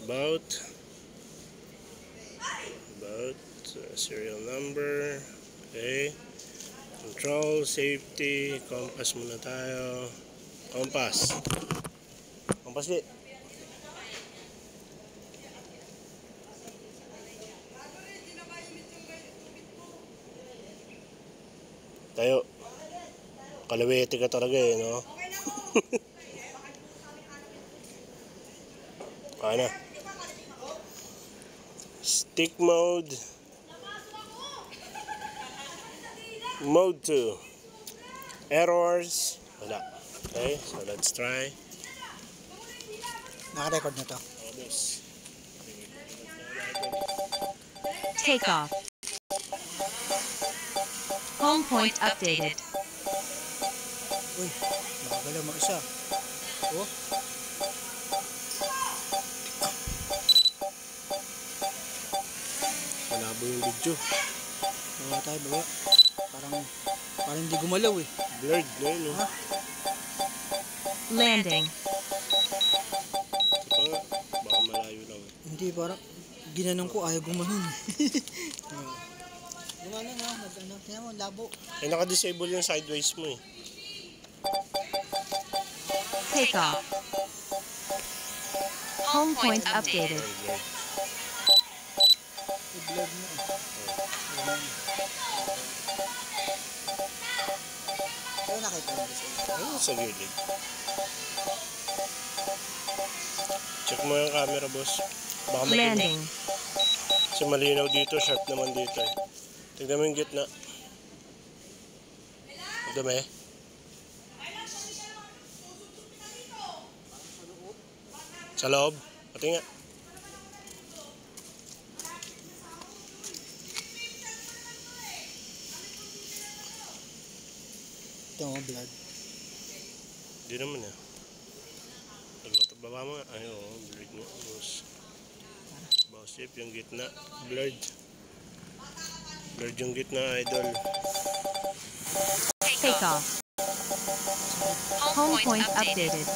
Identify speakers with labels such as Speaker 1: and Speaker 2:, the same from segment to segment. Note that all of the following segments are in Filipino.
Speaker 1: About serial number. Okay. Control, safety, compass muna tayo. Compass. Compass di. Tayo. Kalawete ka talaga eh, no? Kaya na. Stick mode. Mode 2. Errors. Wala. Okay, so let's try.
Speaker 2: Naka-record na to.
Speaker 3: Take off. Home point updated.
Speaker 2: Uy, nakagalaw mo isa. Oh.
Speaker 1: Malabo yung video.
Speaker 2: Bawa tayo, bawa. Parang hindi gumalaw eh.
Speaker 1: Blurred na yun, no?
Speaker 2: Ha?
Speaker 3: Landing.
Speaker 1: Ito nga, baka malayo lang.
Speaker 2: Hindi, parang ginanong ko, ayaw gumanon. Gumanon na, ano, tingnan mo, labo.
Speaker 1: Eh, naka-disable yung sideways mo eh.
Speaker 3: Take off. Home point updated.
Speaker 2: I-vlog mo. Pero nakita mo disable.
Speaker 1: Ayun, sa gilid. Check mo yung camera, boss. Baka
Speaker 3: Landing.
Speaker 1: Kasi malinaw dito, sharp naman dito eh. Tignan mo yung gitna. Dami. Sa loob. Pati nga.
Speaker 2: Ito mo, vlog.
Speaker 1: Hindi naman eh. Baba mo nga. Ay, oo. Blurred mo. Boss Jeep, yung gitna. Blurred. Blurred yung gitna, idol.
Speaker 3: Take off. Home point updated.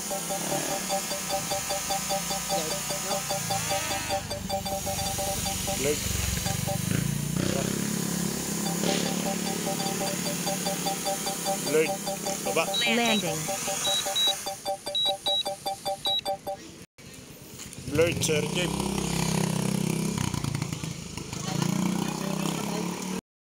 Speaker 1: Blurred. Blurred. Baba.
Speaker 3: Landing.
Speaker 1: Blurred, Sir Jeep.